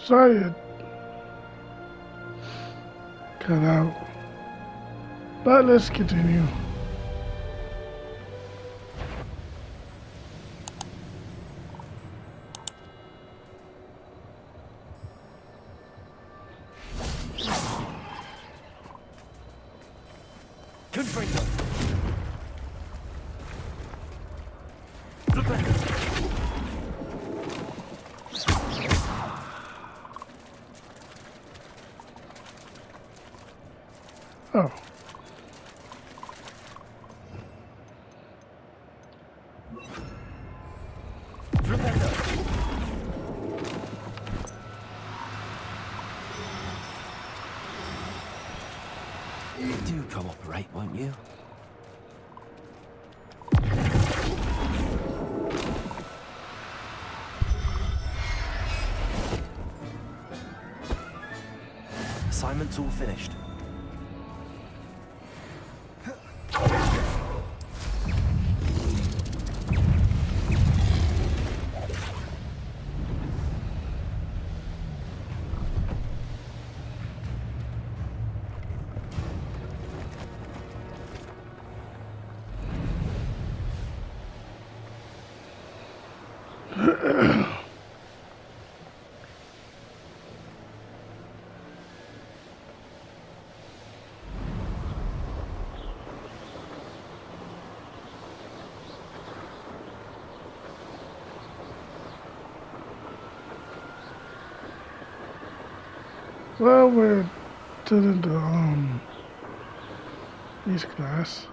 Sorry it cut out. But let's continue. Confringo. Oh. Do cooperate, won't you? Assignment's all finished. Well, we're to the East class.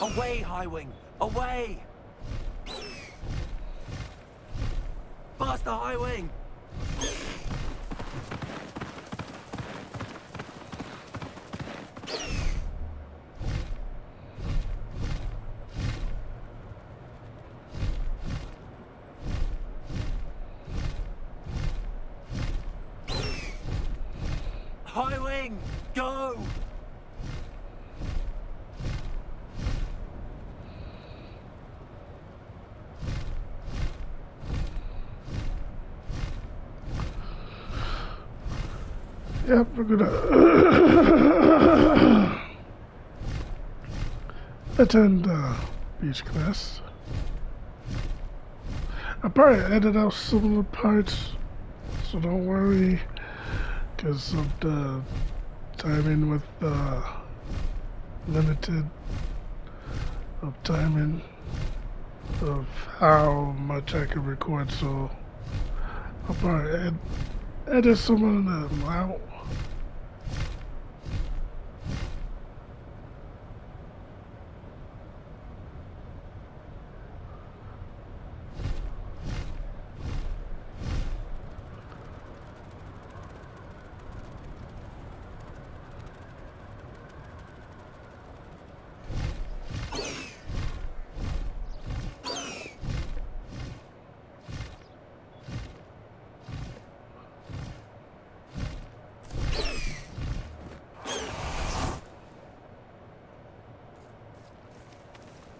Away, Highwing! Away! Faster, Highwing! Highwing, go! Yep, we're gonna attend beach class. I probably edited out some of the parts, so don't worry, because of the timing with limited of timing of how much I can record, so I'll probably edit some of them out.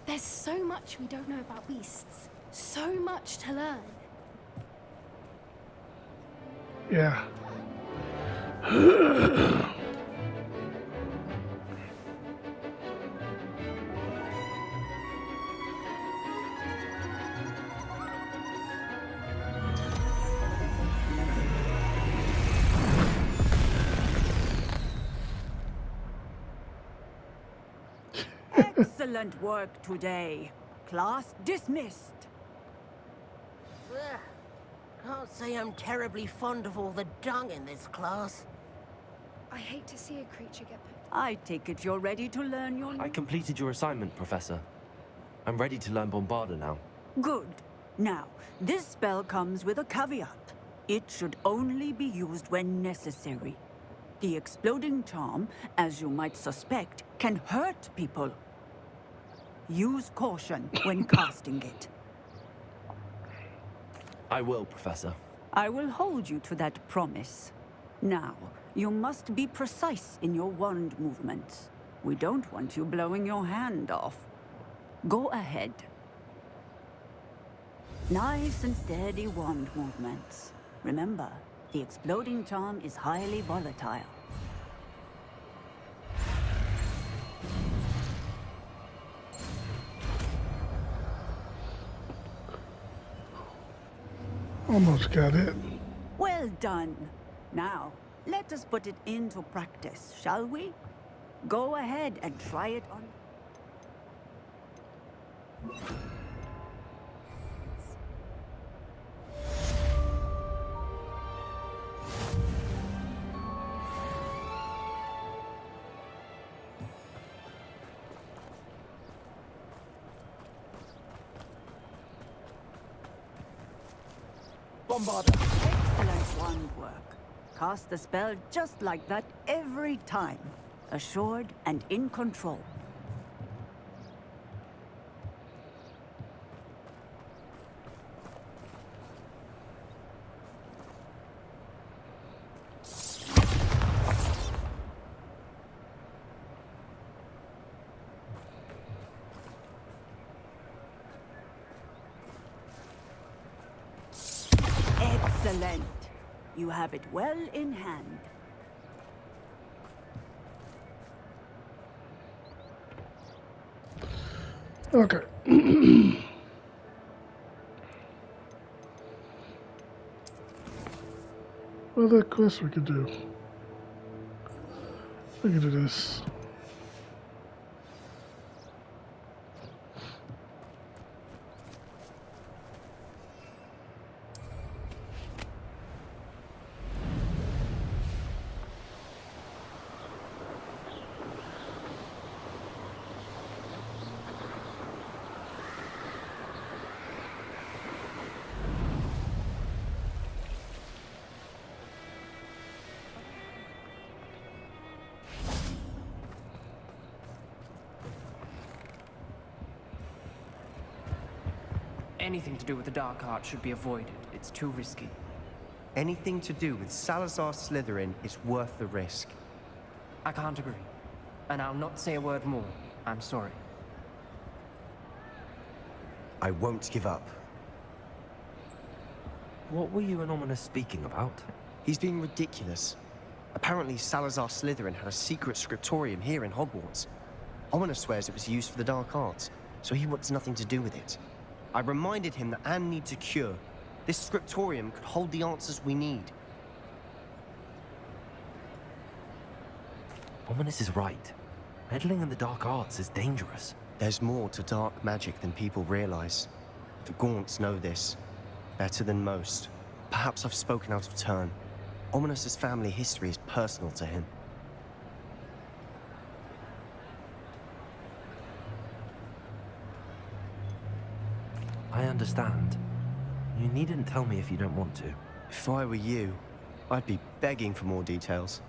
There's so much we don't know about beasts. So much to learn. Yeah. Excellent work today. Class dismissed. Ugh. Can't say I'm terribly fond of all the dung in this class. I hate to see a creature get picked. I take it you're ready to learn your... I completed your assignment, Professor. I'm ready to learn Bombarda now. Good. Now, this spell comes with a caveat. It should only be used when necessary. The exploding charm, as you might suspect, can hurt people. Use caution when casting it. I will, Professor. I will hold you to that promise. Now, you must be precise in your wand movements. We don't want you blowing your hand off. Go ahead. Nice and steady wand movements. Remember, the exploding charm is highly volatile. Almost got it. Well done. Now, let us put it into practice, shall we? Go ahead and try it on. Bombarder! Excellent wand work. Cast the spell just like that every time. Assured and in control. Excellent. You have it well in hand. Okay. What other quest we could do? We could do this. Anything to do with the dark art should be avoided. It's too risky. Anything to do with Salazar Slytherin is worth the risk. I can't agree. And I'll not say a word more. I'm sorry. I won't give up. What were you and Ominous speaking about? He's being ridiculous. Apparently Salazar Slytherin had a secret scriptorium here in Hogwarts. Ominous swears it was used for the dark arts, so he wants nothing to do with it. I reminded him that Anne needs a cure. This scriptorium could hold the answers we need. Ominous is right. Meddling in the dark arts is dangerous. There's more to dark magic than people realize. The Gaunts know this. Better than most. Perhaps I've spoken out of turn. Ominous's family history is personal to him. I understand. You needn't tell me if you don't want to. If I were you, I'd be begging for more details.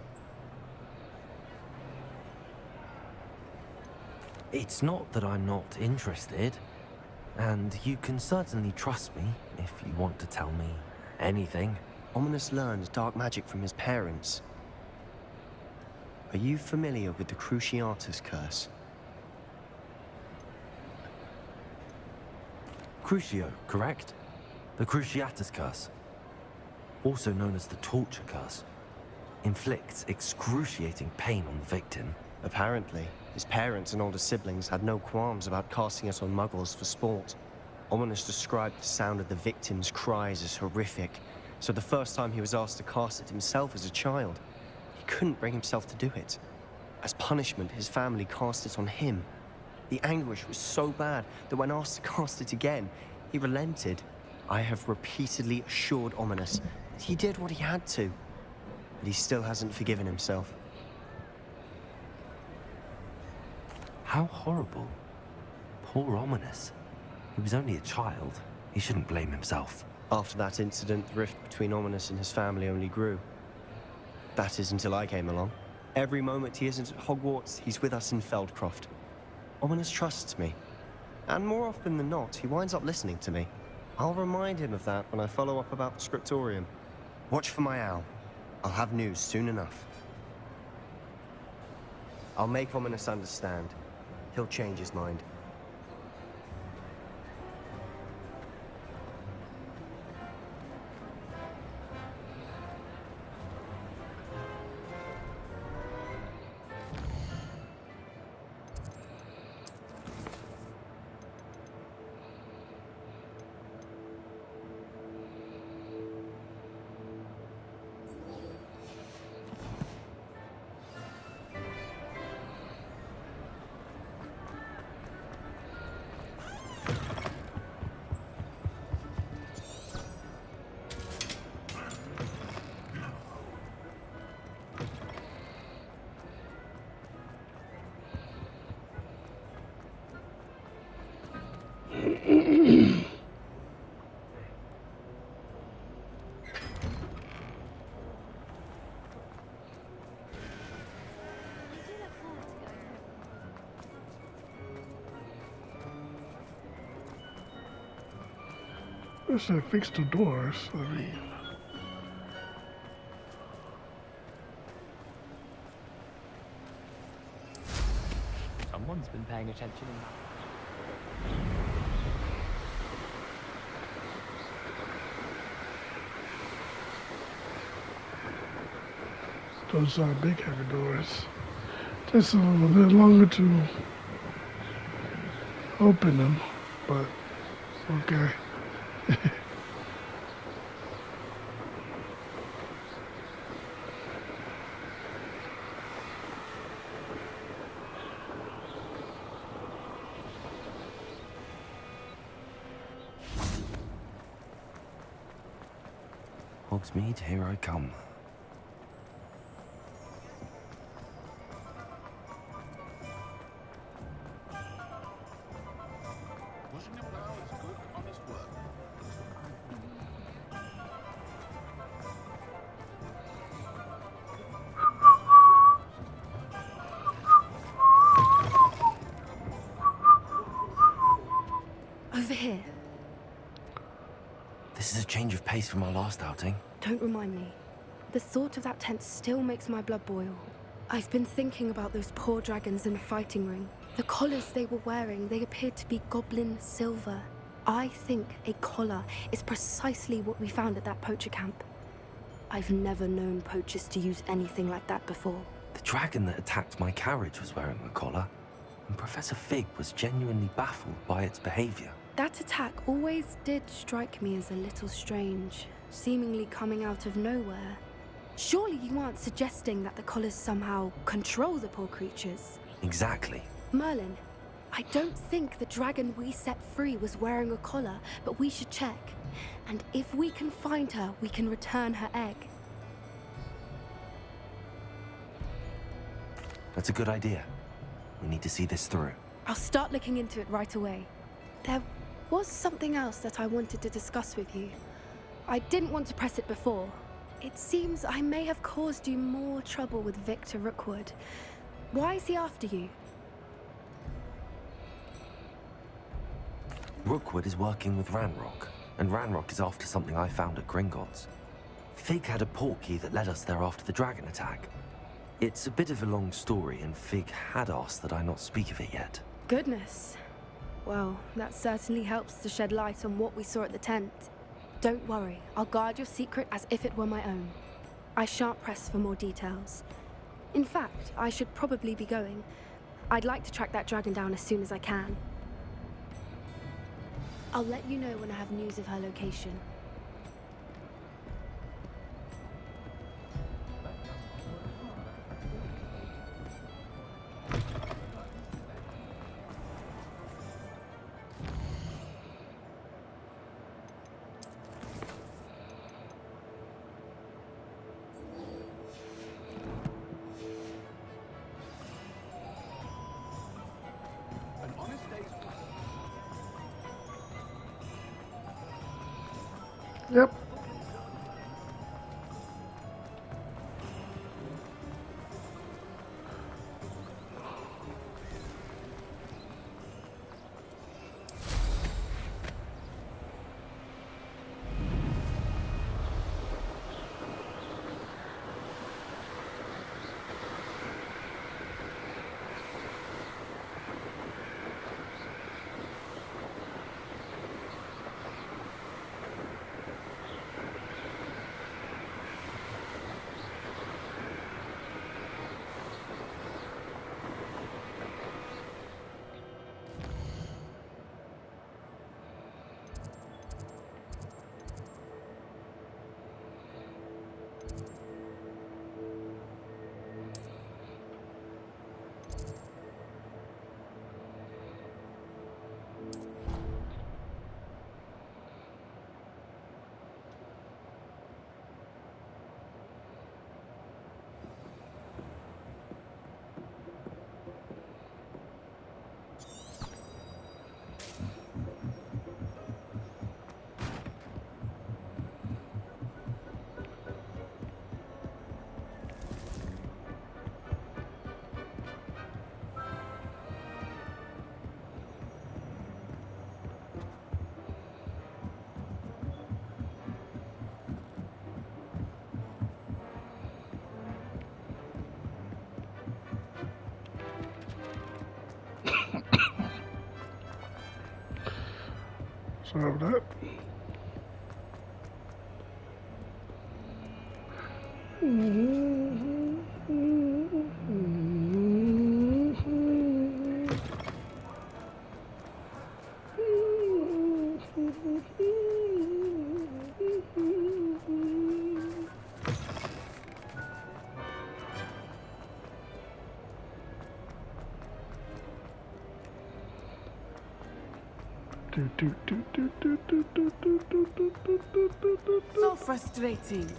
It's not that I'm not interested. And you can certainly trust me if you want to tell me anything. Ominous learned dark magic from his parents. Are you familiar with the Cruciatus curse? Crucio, correct? The Cruciatus curse. Also known as the torture curse. Inflicts excruciating pain on the victim. Apparently, his parents and older siblings had no qualms about casting it on muggles for sport. Ominous described the sound of the victim's cries as horrific, so the first time he was asked to cast it himself as a child, he couldn't bring himself to do it. As punishment, his family cast it on him. The anguish was so bad that when asked to cast it again, he relented. I have repeatedly assured Ominous that he did what he had to, but he still hasn't forgiven himself. How horrible. Poor Ominous. He was only a child. He shouldn't blame himself. After that incident, the rift between Ominous and his family only grew. That is until I came along. Every moment he isn't at Hogwarts, he's with us in Feldcroft. Ominous trusts me. And more often than not, he winds up listening to me. I'll remind him of that when I follow up about the scriptorium. Watch for my owl. I'll have news soon enough. I'll make Ominous understand. He'll change his mind. I should fix the doors. I mean, Someone's been paying attention. those are big heavy doors. Takes a little bit longer to open them, but okay. Hogsmeade, here I come. Over here. This is a change of pace from our last outing. Don't remind me. The thought of that tent still makes my blood boil. I've been thinking about those poor dragons in the fighting ring. The collars they were wearing, they appeared to be goblin silver. I think a collar is precisely what we found at that poacher camp. I've never known poachers to use anything like that before. The dragon that attacked my carriage was wearing a collar, and Professor Fig was genuinely baffled by its behavior. That attack always did strike me as a little strange, seemingly coming out of nowhere. Surely you aren't suggesting that the collars somehow control the poor creatures? Exactly. Merlin, I don't think the dragon we set free was wearing a collar, but we should check. And if we can find her, we can return her egg. That's a good idea. We need to see this through. I'll start looking into it right away. There was something else that I wanted to discuss with you. I didn't want to press it before. It seems I may have caused you more trouble with Victor Rookwood. Why is he after you? Rookwood is working with Ranrock, and Ranrock is after something I found at Gringotts. Fig had a portkey that led us there after the dragon attack. It's a bit of a long story, and Fig had asked that I not speak of it yet. Goodness. Well, that certainly helps to shed light on what we saw at the tent. Don't worry, I'll guard your secret as if it were my own. I shan't press for more details. In fact, I should probably be going. I'd like to track that dragon down as soon as I can. I'll let you know when I have news of her location. Yep. So I have that. So frustrating.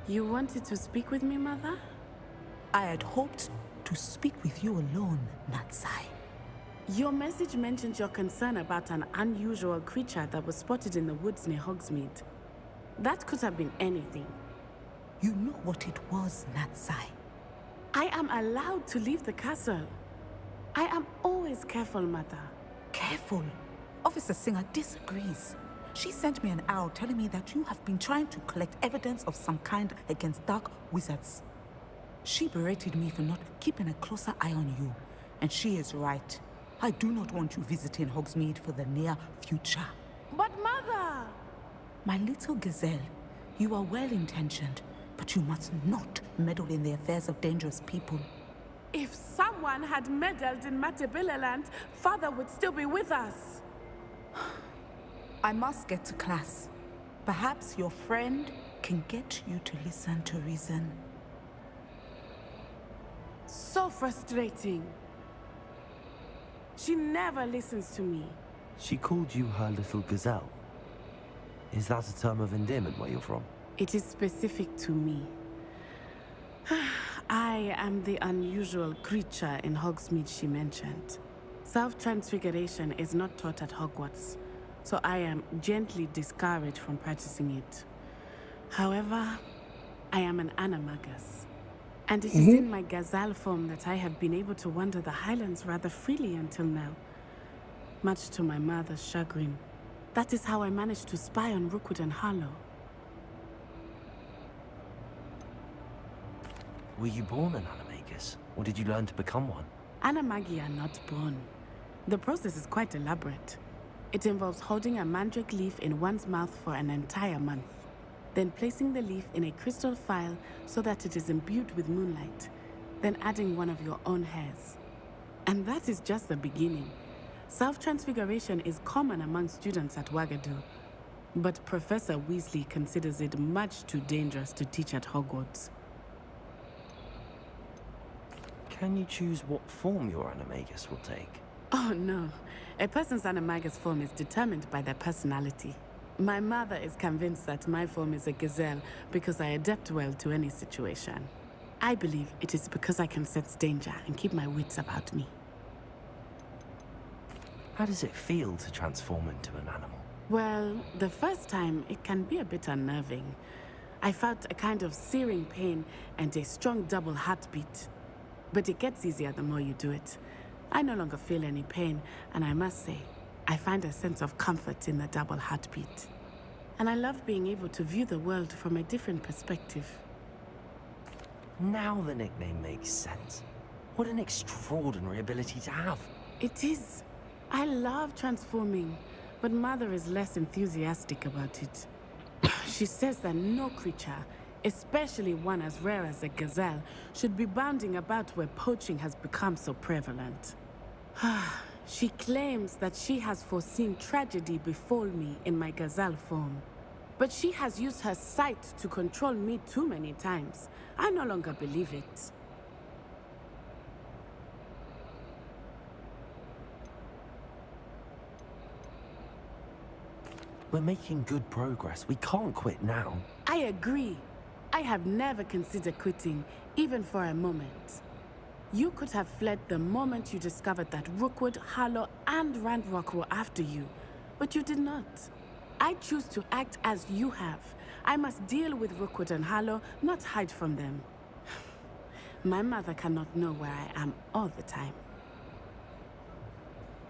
You wanted to speak with me, Mother? I had hoped to speak with you alone, Natsai. Your message mentioned your concern about an unusual creature that was spotted in the woods near Hogsmeade. That could have been anything. You know what it was, Natsai. I am allowed to leave the castle. I am always careful, Mother. Careful. Officer Singer disagrees. She sent me an owl telling me that you have been trying to collect evidence of some kind against dark wizards. She berated me for not keeping a closer eye on you, and she is right. I do not want you visiting Hogsmeade for the near future. But Mother! My little gazelle, you are well-intentioned, but you must not meddle in the affairs of dangerous people. If someone had meddled in Matabeleland, Father would still be with us. I must get to class. Perhaps your friend can get you to listen to reason. So frustrating. She never listens to me. She called you her little gazelle. Is that a term of endearment where you're from? It is specific to me. I am the unusual creature in Hogsmeade she mentioned. Self-transfiguration is not taught at Hogwarts, so I am gently discouraged from practicing it. However, I am an animagus, and it is in my gazelle form that I have been able to wander the Highlands rather freely until now, much to my mother's chagrin. That is how I managed to spy on Rookwood and Harlow. Were you born an animagus, or did you learn to become one? Animagi are not born. The process is quite elaborate. It involves holding a mandrake leaf in one's mouth for an entire month, then placing the leaf in a crystal phial so that it is imbued with moonlight, then adding one of your own hairs. And that is just the beginning. Self-transfiguration is common among students at Wagadu, but Professor Weasley considers it much too dangerous to teach at Hogwarts. Can you choose what form your animagus will take? Oh no, a person's animagus form is determined by their personality. My mother is convinced that my form is a gazelle because I adapt well to any situation. I believe it is because I can sense danger and keep my wits about me. How does it feel to transform into an animal? Well, the first time it can be a bit unnerving. I felt a kind of searing pain and a strong double heartbeat. But it gets easier the more you do it. I no longer feel any pain, and I must say, I find a sense of comfort in the double heartbeat. And I love being able to view the world from a different perspective. Now the nickname makes sense. What an extraordinary ability to have. It is. I love transforming, but Mother is less enthusiastic about it. She says that no creature, especially one as rare as a gazelle, should be bounding about where poaching has become so prevalent. She claims that she has foreseen tragedy befall me in my gazelle form. But she has used her sight to control me too many times. I no longer believe it. We're making good progress. We can't quit now. I agree. I have never considered quitting, even for a moment. You could have fled the moment you discovered that Rookwood, Harlow, and Ranrock were after you, but you did not. I choose to act as you have. I must deal with Rookwood and Harlow, not hide from them. My mother cannot know where I am all the time.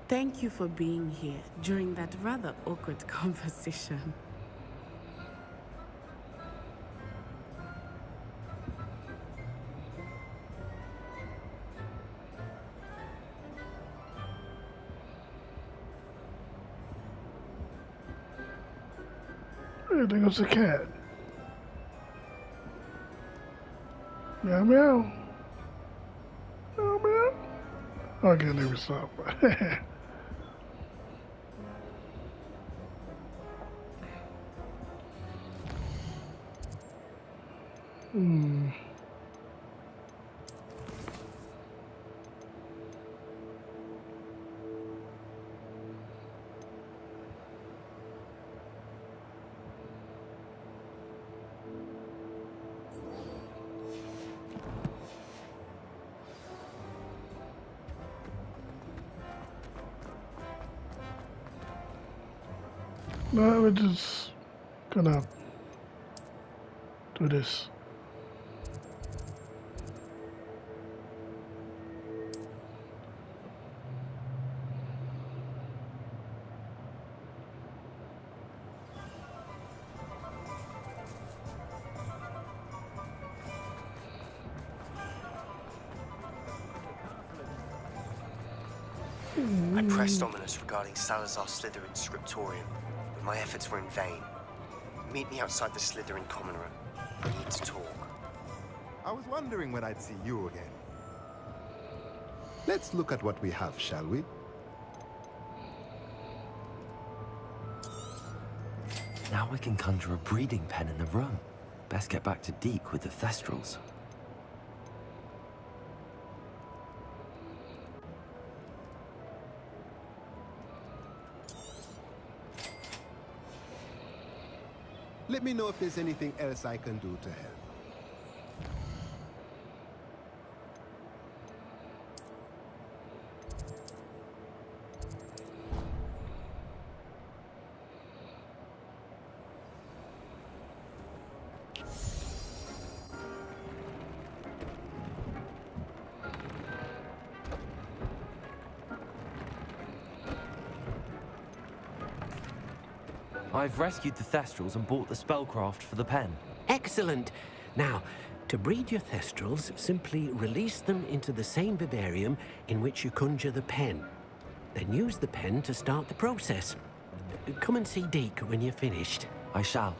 Thank you for being here during that rather awkward conversation. Hey, there goes a cat. Meow meow. Meow meow. Okay, let me stop. Hmm. No, we're just gonna do this. I pressed Ominous regarding Salazar Slytherin's scriptorium, but my efforts were in vain. Meet me outside the Slytherin common room. I need to talk. I was wondering when I'd see you again. Let's look at what we have, shall we? Now I can conjure a breeding pen in the room. Best get back to Deke with the Thestrals. Let me know if there's anything else I can do to help. I've rescued the Thestrals and bought the spellcraft for the pen. Excellent. Now, to breed your Thestrals, simply release them into the same vivarium in which you conjure the pen. Then use the pen to start the process. Come and see Deke when you're finished. I shall.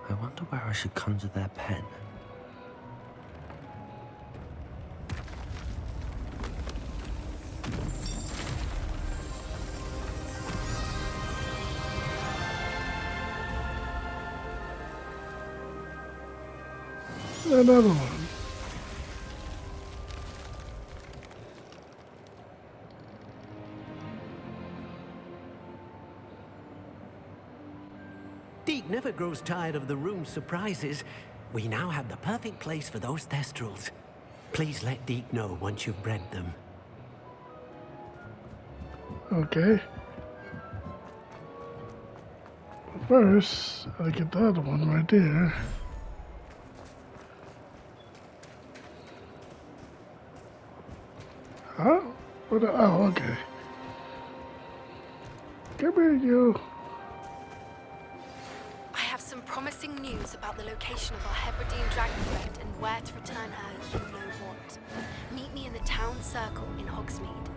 I wonder where I should conjure their pen. Another one. Deke never grows tired of the room's surprises. We now have the perfect place for those Thestrals. Please let Deke know once you've bred them. Okay. But first, I get the other one right there. Huh? What the, oh, okay. Come here, you. I have some promising news about the location of our Hebridean dragon friend and where to return her, you know what. Meet me in the town circle in Hogsmeade.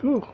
Cool.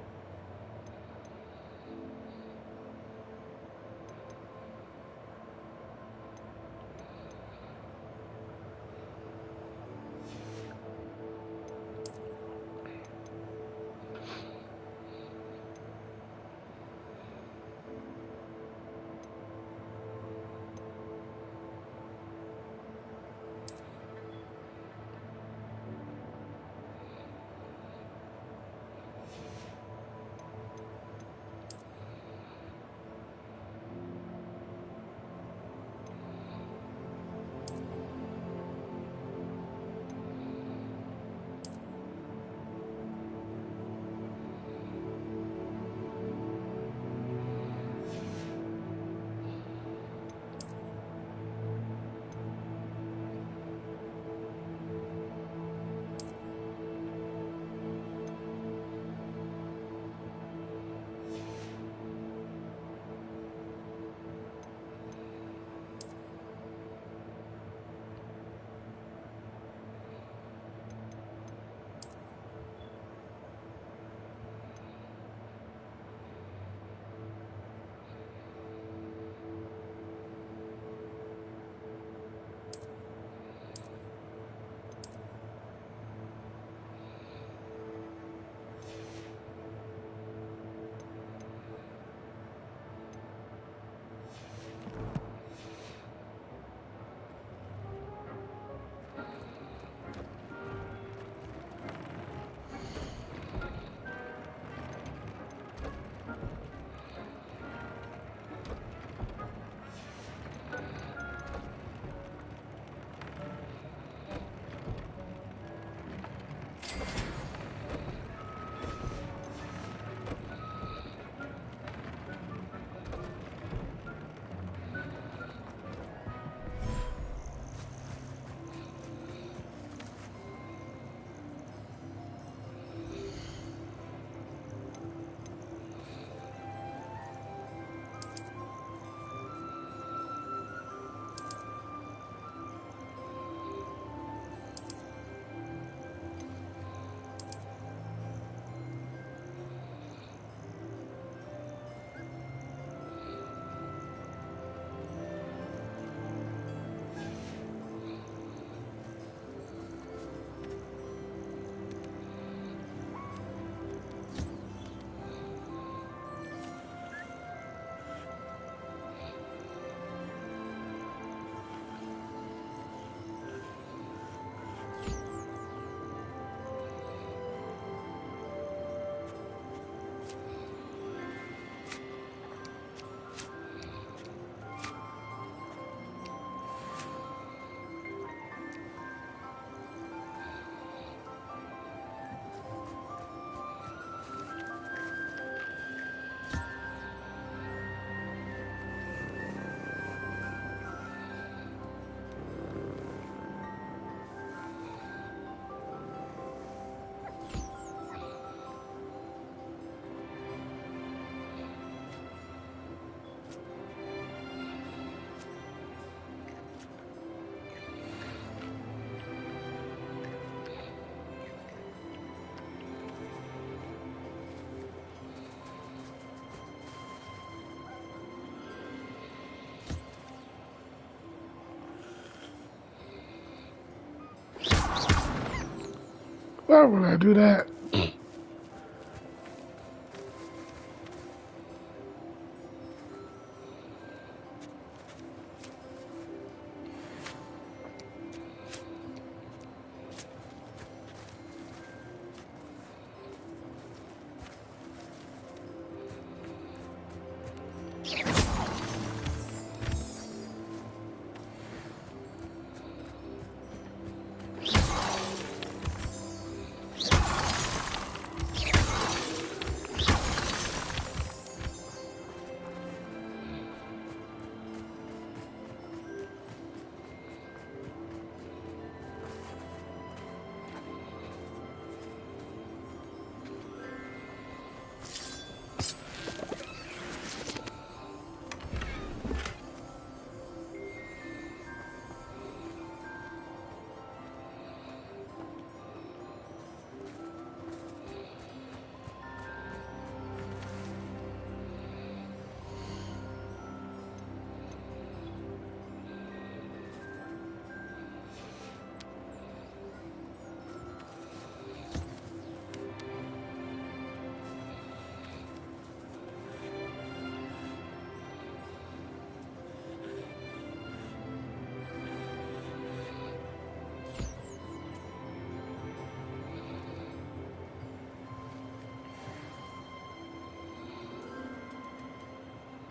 not when I do that.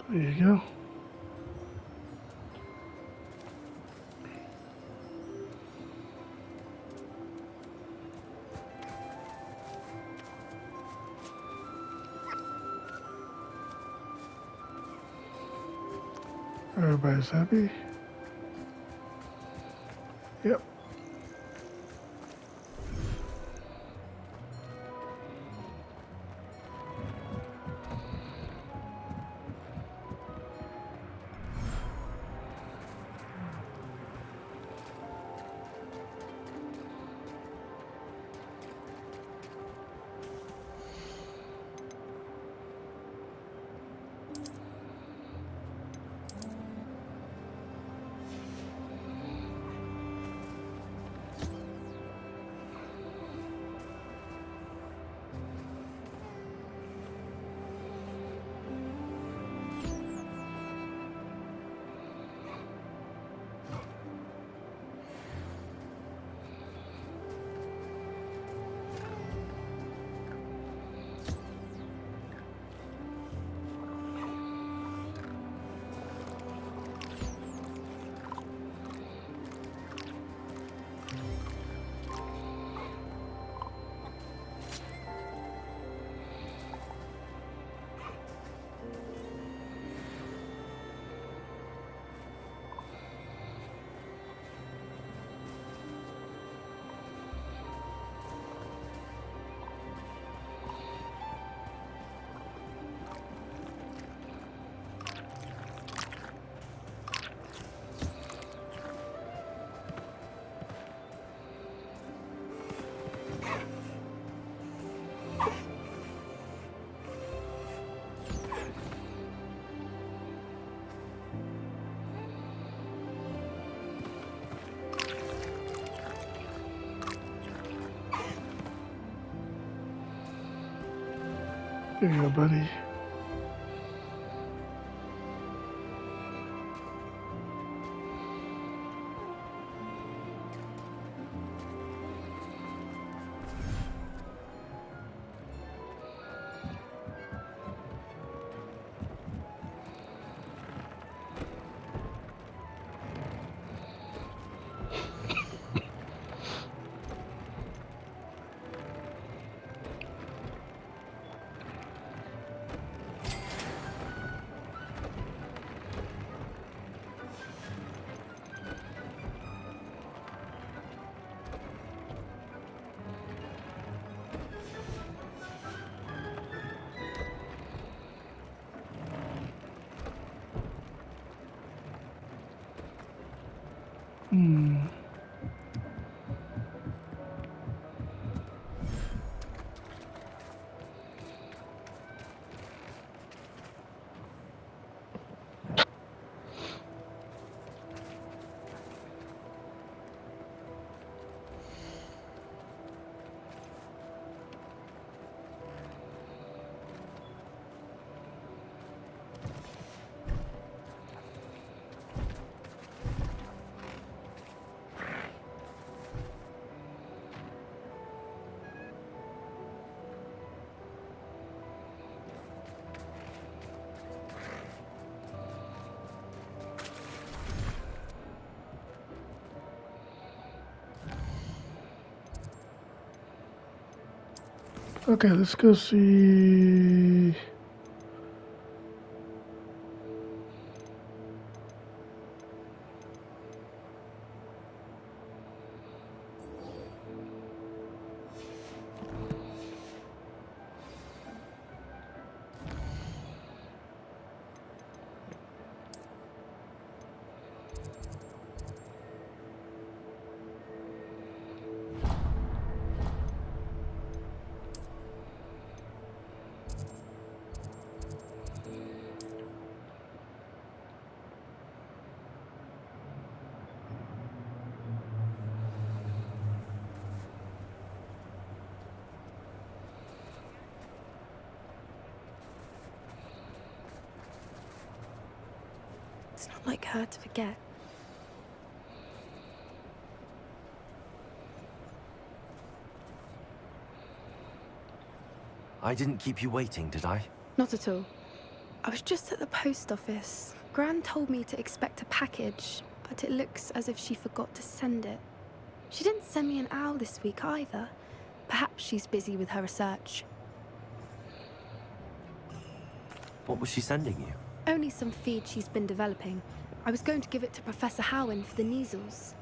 There you go. Everybody's happy. Yep. There you go, buddy. Hmm. Okay, let's go see. It's not like her to forget. I didn't keep you waiting, did I? Not at all. I was just at the post office. Gran told me to expect a package, but it looks as if she forgot to send it. She didn't send me an owl this week either. Perhaps she's busy with her research. What was she sending you? Only some feed she's been developing. I was going to give it to Professor Howen for the measles.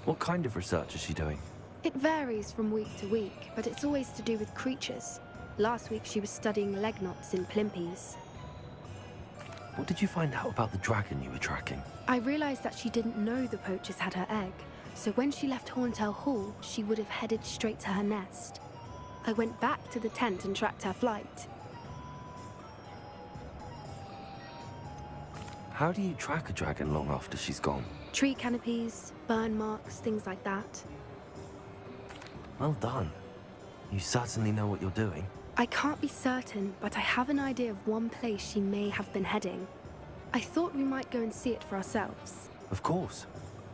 What kind of research is she doing? It varies from week to week, but it's always to do with creatures. Last week she was studying leg knots in plimpies. What did you find out about the dragon you were tracking? I realized that she didn't know the poachers had her egg, so when she left Horntail Hall, she would have headed straight to her nest. I went back to the tent and tracked her flight. How do you track a dragon long after she's gone? Tree canopies, burn marks, things like that. Well done. You certainly know what you're doing. I can't be certain, but I have an idea of one place she may have been heading. I thought we might go and see it for ourselves. Of course.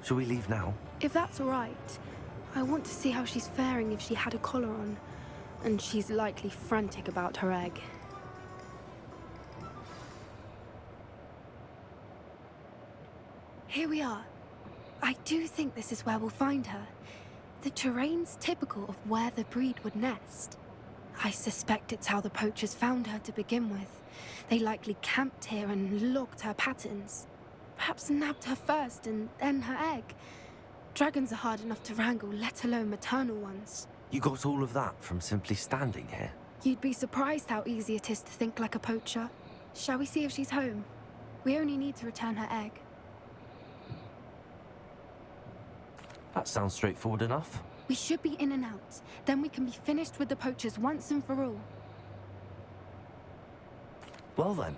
Shall we leave now? If that's all right. I want to see how she's faring if she had a collar on. And she's likely frantic about her egg. Here we are. I do think this is where we'll find her. The terrain's typical of where the breed would nest. I suspect it's how the poachers found her to begin with. They likely camped here and logged her patterns. Perhaps nabbed her first and then her egg. Dragons are hard enough to wrangle, let alone maternal ones. You got all of that from simply standing here? You'd be surprised how easy it is to think like a poacher. Shall we see if she's home? We only need to return her egg. That sounds straightforward enough. We should be in and out. Then we can be finished with the poachers once and for all. Well then,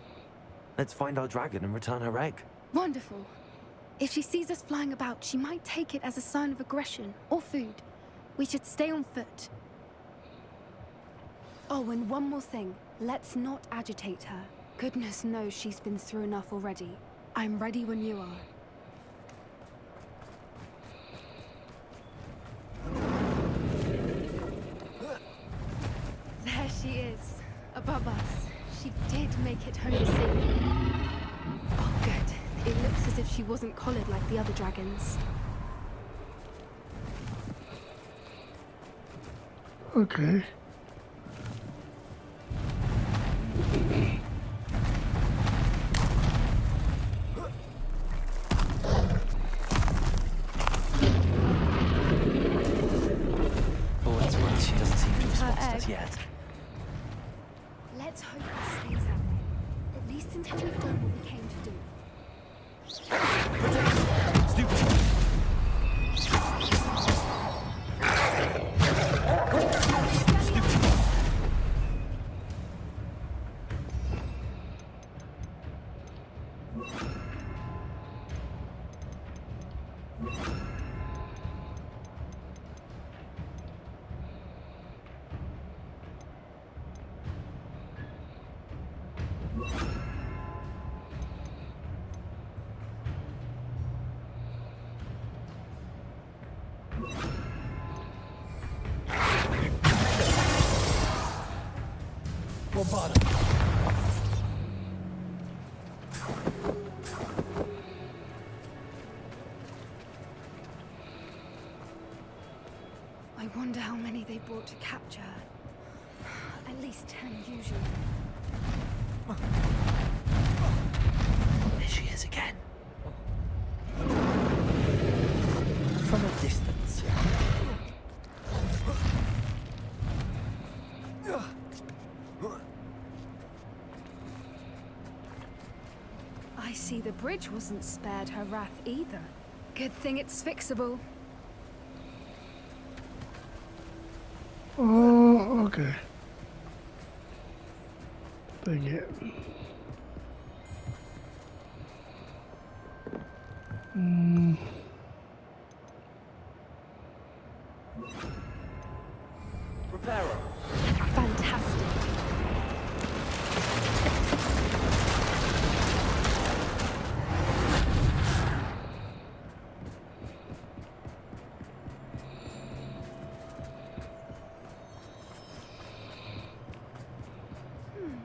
let's find our dragon and return her egg. Wonderful. If she sees us flying about, she might take it as a sign of aggression or food. We should stay on foot. Oh, and one more thing. Let's not agitate her. Goodness knows she's been through enough already. I'm ready when you are. There she is, above us. She did make it home safely. Oh, good. It looks as if she wasn't collared like the other dragons. Okay. For what it's worth, she doesn't seem to have Her spotted us egg. yet. Let's hope it stays that way. At least until we've done what we came to do. I wonder how many they brought to capture her. At least 10 usually. There she is again. From a distance. I see the bridge wasn't spared her wrath either. Good thing it's fixable. Oh, okay. Dang it. Reparo. Fantastic.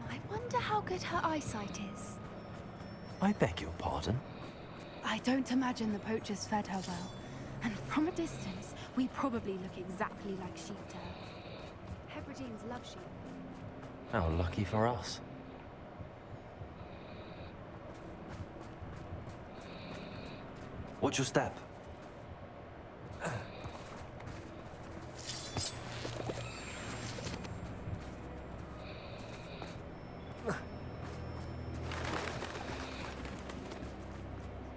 I wonder how good her eyesight is. I beg your pardon? I don't imagine the poachers fed her well. And from a distance, we probably look exactly like sheep to her. Hebrideans love sheep. How lucky for us. Watch your step.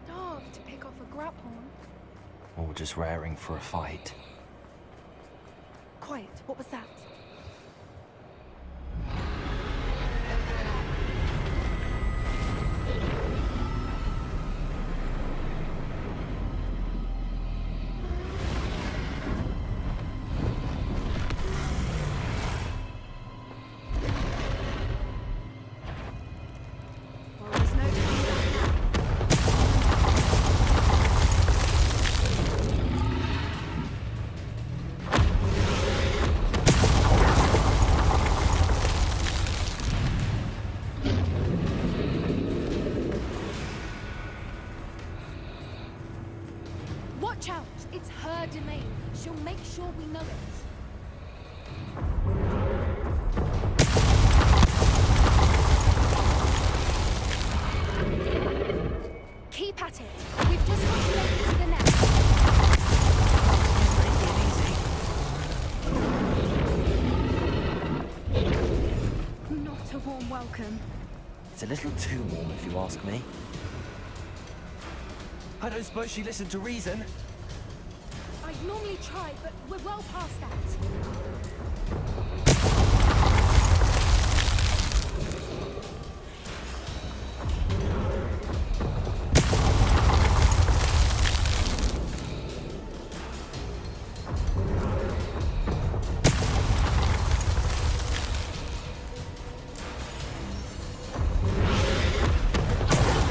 Starved to pick off a grapehorn. Or just raring for a fight. Quiet, what was that? Well, there's no turning back now. Watch out! It's her domain. She'll make sure we know it. Keep at it. We've just got to make it to the nest. Not a warm welcome. It's a little too warm, if you ask me. I don't suppose she listened to reason. I'd normally try, but we're well past that.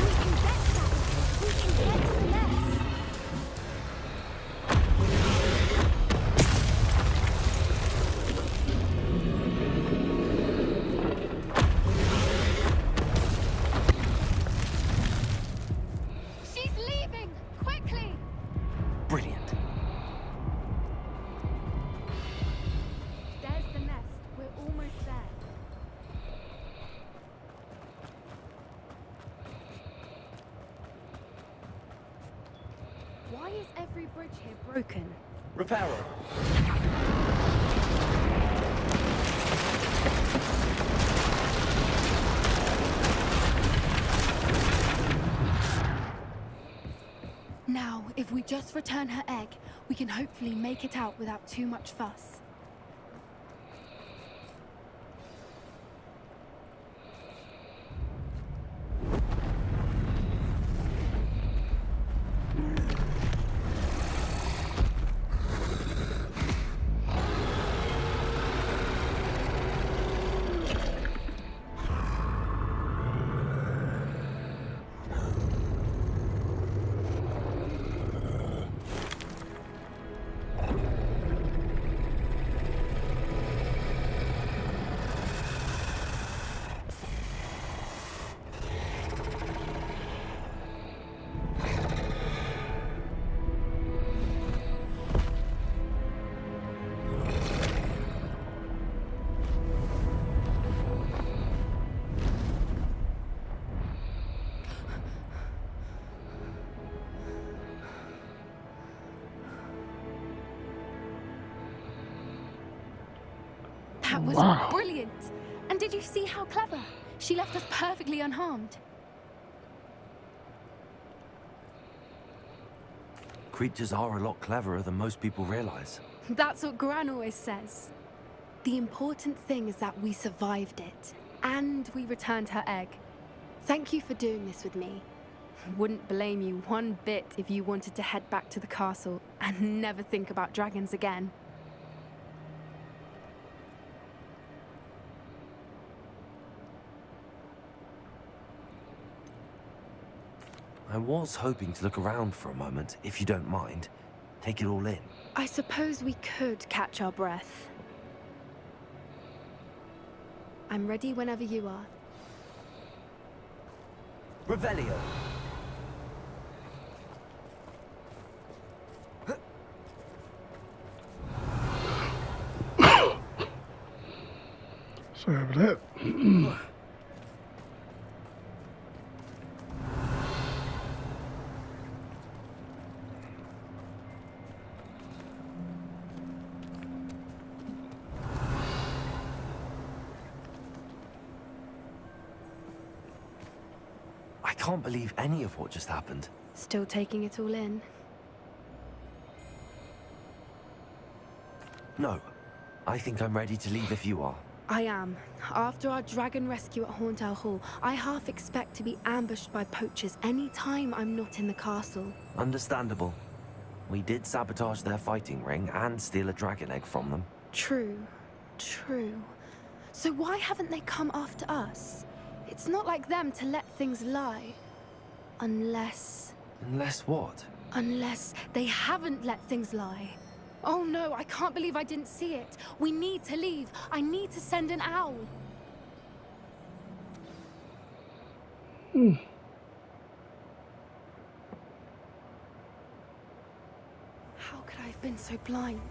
We can get to the nest. She's leaving! Quickly! Brilliant. There's the nest. We're almost there. Why is every bridge here broken? Reparo. Now, if we just return her egg, we can hopefully make it out without too much fuss. That was Wow. brilliant. And did you see how clever? She left us perfectly unharmed. Creatures are a lot cleverer than most people realize. That's what Gran always says. The important thing is that we survived it. And we returned her egg. Thank you for doing this with me. Wouldn't blame you one bit if you wanted to head back to the castle and never think about dragons again. I was hoping to look around for a moment, if you don't mind. Take it all in. I suppose we could catch our breath. I'm ready whenever you are. Revelio. Sorry about that. I can't believe any of what just happened. Still taking it all in. No. I think I'm ready to leave if you are. I am. After our dragon rescue at Hauntow Hall, I half expect to be ambushed by poachers any time I'm not in the castle. Understandable. We did sabotage their fighting ring and steal a dragon egg from them. True. True. So why haven't they come after us? It's not like them to let things lie. Unless What? Unless they haven't let things lie. Oh no, I can't believe I didn't see it. We need to leave. I need to send an owl. How could I have been so blind?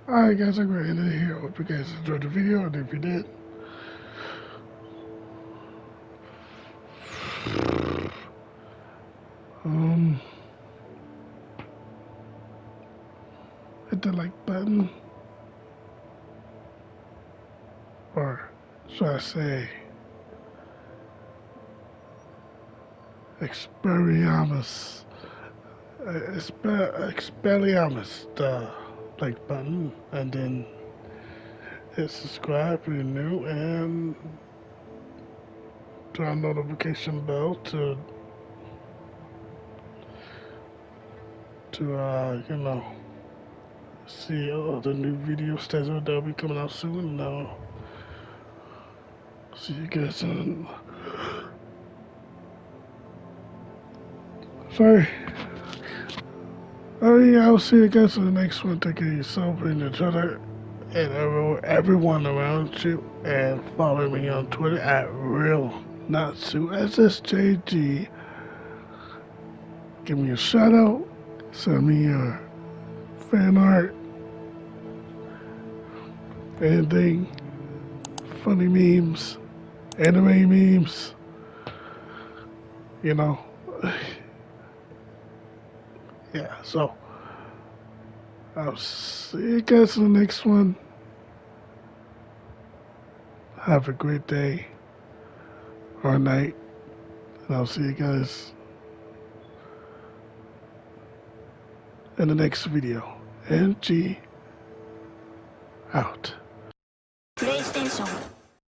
Alright guys, I'm going to end it here. Hope you guys enjoyed the video, and if you did, hit the like button, or should I say Expelliarmus, the like button, and then hit subscribe if you're new, and turn on notification bell to you know, see all the new videos that'll be coming out soon. And I'll see you guys on. Sorry. Oh yeah, I'll see you guys in the next one. Take care of yourself and each other and everyone around you. And follow me on Twitter at RealNatsuSSJG. Give me a shout out. Send me your fan art. Anything. Funny memes. Anime memes. You know. Yeah, so I'll see you guys in the next one. Have a great day or night, and I'll see you guys in the next video. NG out.